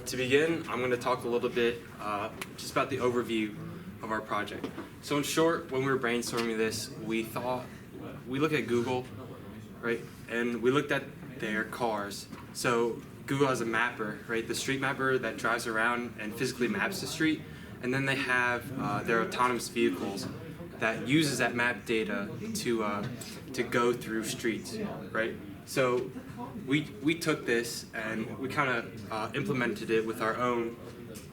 To begin, I'm going to talk a little bit just about the overview of our project. So in short, when we were brainstorming this, we looked at Google, right? And we looked at their cars. So Google has a mapper, right? The street mapper that drives around and physically maps the street. And then they have their autonomous vehicles that uses that map data to go through streets, right? So we took this and we kind of implemented it with our own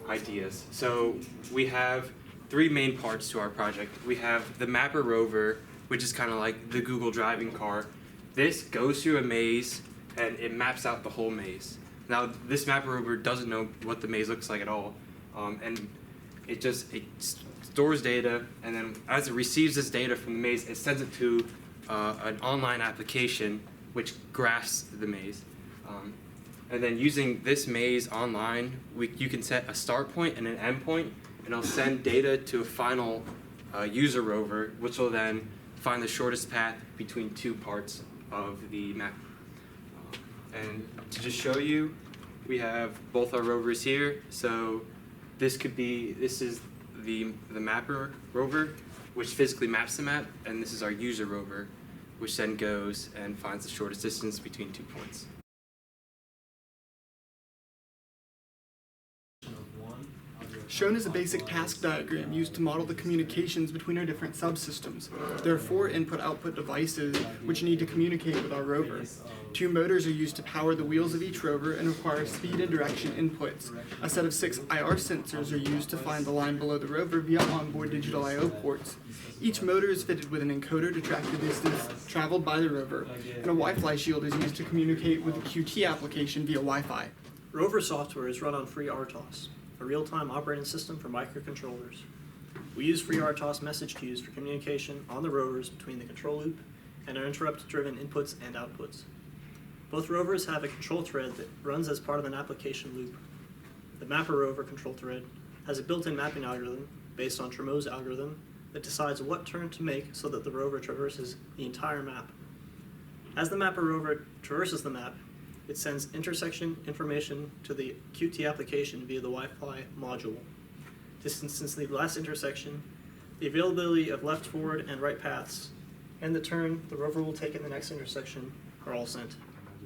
ideas. So we have three main parts to our project. We have the Mapper Rover, which is kind of like the Google driving car. This goes through a maze and it maps out the whole maze. Now this Mapper Rover doesn't know what the maze looks like at all, and it stores data, and then as it receives this data from the maze, it sends it to an online application which graphs the maze. And then using this maze online, you can set a start point and an end point, and it'll send data to a final user rover, which will then find the shortest path between two parts of the map. And to just show you, we have both our rovers here. So this is the Mapper Rover, which physically maps the map, and this is our user rover, which then goes and finds the shortest distance between 2 points. Shown is a basic task diagram used to model the communications between our different subsystems. There are 4 input-output devices which need to communicate with our rover. 2 motors are used to power the wheels of each rover and require speed and direction inputs. A set of 6 IR sensors are used to find the line below the rover via onboard digital I/O ports. Each motor is fitted with an encoder to track the distance traveled by the rover, and a Wi-Fi shield is used to communicate with the QT application via Wi-Fi. Rover software is run on FreeRTOS, a real-time operating system for microcontrollers. We use FreeRTOS message queues for communication on the rovers between the control loop and our interrupt-driven inputs and outputs. Both rovers have a control thread that runs as part of an application loop. The Mapper Rover control thread has a built-in mapping algorithm based on Tremo's algorithm that decides what turn to make so that the rover traverses the entire map. As the Mapper Rover traverses the map, it sends intersection information to the QT application via the Wi-Fi module. Distance since the last intersection, the availability of left, forward, and right paths, and the turn the rover will take in the next intersection are all sent.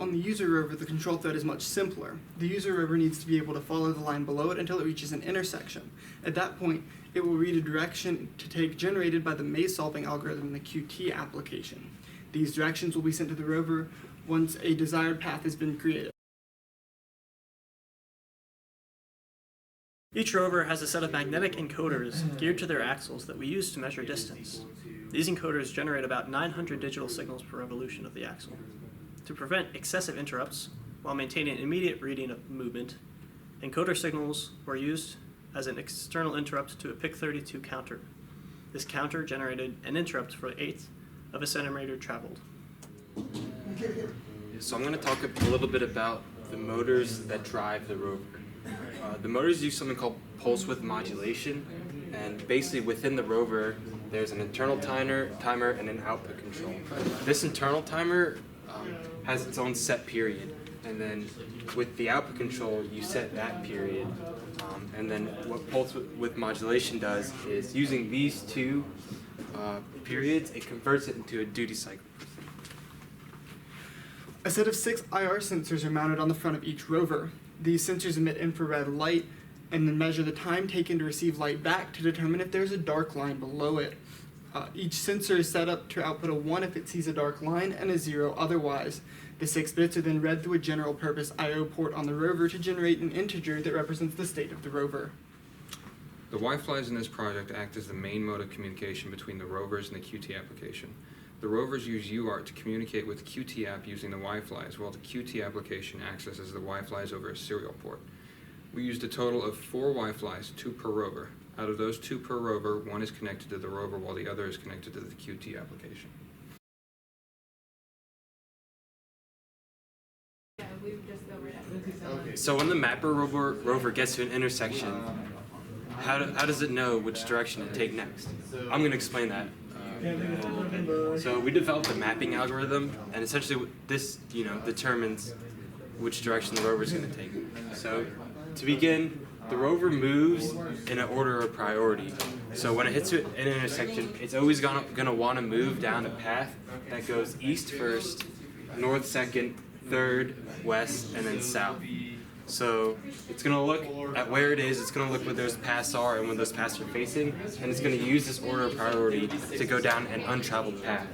On the user rover, the control thread is much simpler. The user rover needs to be able to follow the line below it until it reaches an intersection. At that point, it will read a direction to take generated by the maze-solving algorithm in the QT application. These directions will be sent to the rover once a desired path has been created. Each rover has a set of magnetic encoders geared to their axles that we use to measure distance. These encoders generate about 900 digital signals per revolution of the axle. To prevent excessive interrupts while maintaining immediate reading of movement, encoder signals were used as an external interrupt to a PIC32 counter. This counter generated an interrupt for 1/8 of a centimeter traveled. So I'm going to talk a little bit about the motors that drive the rover. The motors use something called pulse width modulation, and basically within the rover there's an internal timer and an output control. This internal timer has its own set period, and then with the output control you set that period, and then what pulse width modulation does is using these two periods, it converts it into a duty cycle. A set of 6 IR sensors are mounted on the front of each rover. These sensors emit infrared light and then measure the time taken to receive light back to determine if there's a dark line below it. Each sensor is set up to output a 1 if it sees a dark line and a 0 otherwise. The 6 bits are then read through a general purpose I/O port on the rover to generate an integer that represents the state of the rover. The Wi-Fis in this project act as the main mode of communication between the rovers and the QT application. The rovers use UART to communicate with the QT app using the Wi-Fis, while the QT application accesses the Wi-Fis over a serial port. We used a total of 4 Wi-Fis, 2 per rover. Out of those 2 per rover, 1 is connected to the rover while the other is connected to the QT application. So when the Mapper rover gets to an intersection, how does it know which direction to take next? I'm going to explain that. So we developed a mapping algorithm, and essentially this determines which direction the rover is going to take. So To begin, the rover moves in an order of priority. So when it hits an intersection, it's always gonna want to move down a path that goes east first, north second, third, west, and then south. So it's going to look at where it is, it's going to look where those paths are and when those paths are facing, and it's going to use this order of priority to go down an untraveled path.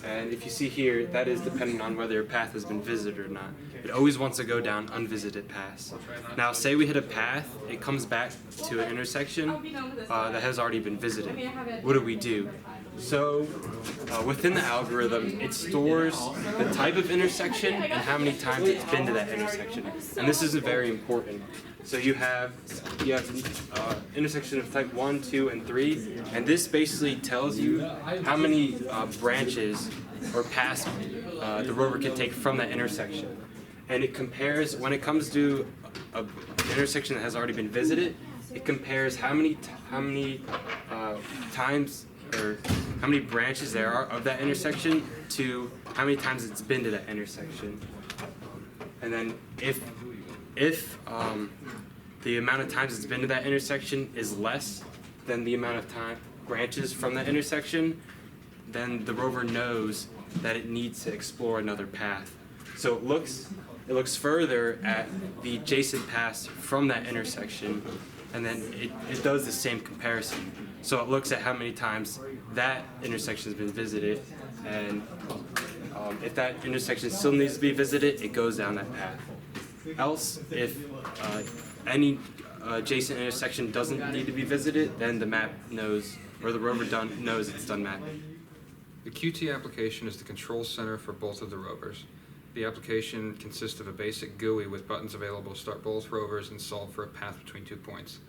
And if you see here, that is dependent on whether your path has been visited or not. It always wants to go down unvisited paths. Now, say we hit a path, it comes back to an intersection that has already been visited. What do? So, within the algorithm, it stores the type of intersection and how many times it's been to that intersection. And this is very important. So you have intersection of type 1, 2, and 3, and this basically tells you how many branches or paths the rover can take from that intersection. And it compares, when it comes to an intersection that has already been visited, it compares how many times or how many branches there are of that intersection to how many times it's been to that intersection. And then if the amount of times it's been to that intersection is less than the amount of branches from that intersection, then the rover knows that it needs to explore another path. So it looks further at the adjacent paths from that intersection, and then it does the same comparison. So it looks at how many times that intersection has been visited, and if that intersection still needs to be visited, it goes down that path. Else, if any adjacent intersection doesn't need to be visited, then the map knows, or the rover knows it's done mapping. The QT application is the control center for both of the rovers. The application consists of a basic GUI with buttons available to start both rovers and solve for a path between 2 points.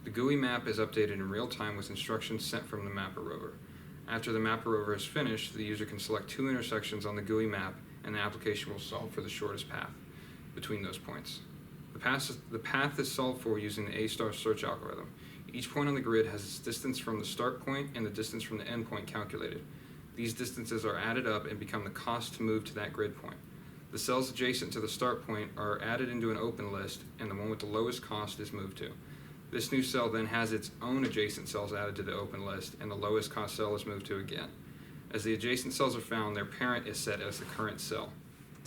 The GUI map is updated in real time with instructions sent from the mapper rover. After the mapper rover is finished, the user can select 2 intersections on the GUI map, and the application will solve for the shortest path between those points. The path is solved for using the A-star search algorithm. Each point on the grid has its distance from the start point and the distance from the end point calculated. These distances are added up and become the cost to move to that grid point. The cells adjacent to the start point are added into an open list, and the one with the lowest cost is moved to. This new cell then has its own adjacent cells added to the open list, and the lowest cost cell is moved to again. As the adjacent cells are found, their parent is set as the current cell.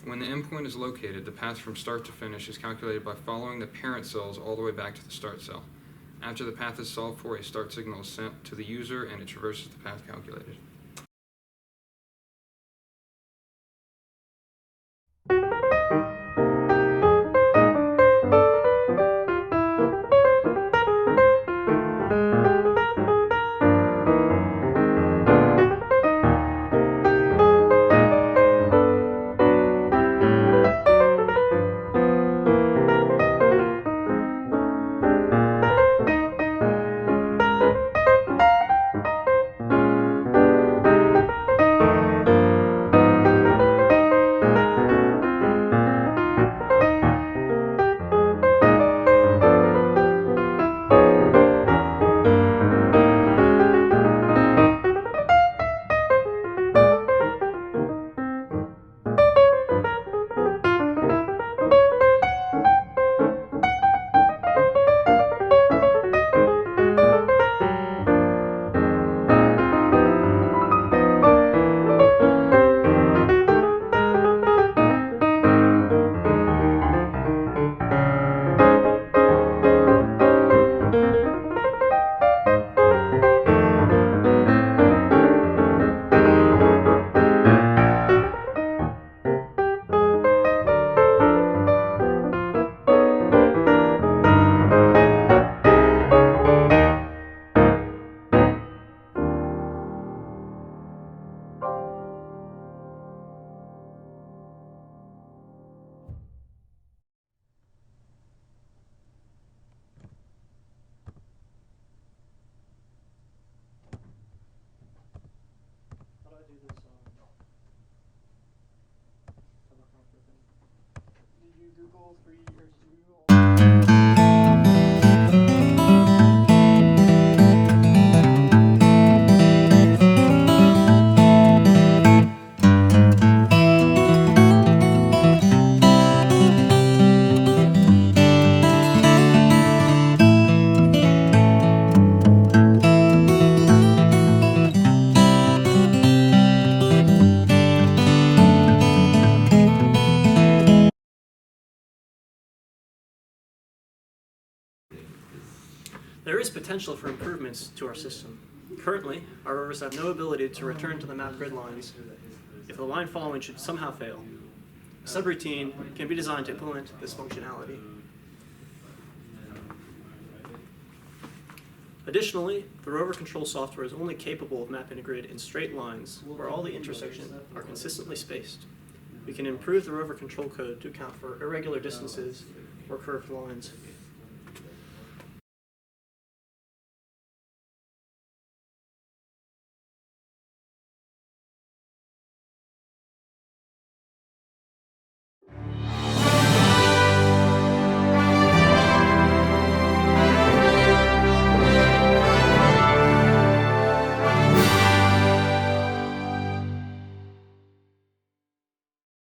When the endpoint is located, the path from start to finish is calculated by following the parent cells all the way back to the start cell. After the path is solved for, a start signal is sent to the user and it traverses the path calculated. Did you Google 3 or 2? There is potential for improvements to our system. Currently, our rovers have no ability to return to the map grid lines if the line following should somehow fail. A subroutine can be designed to implement this functionality. Additionally, the rover control software is only capable of mapping a grid in straight lines where all the intersections are consistently spaced. We can improve the rover control code to account for irregular distances or curved lines.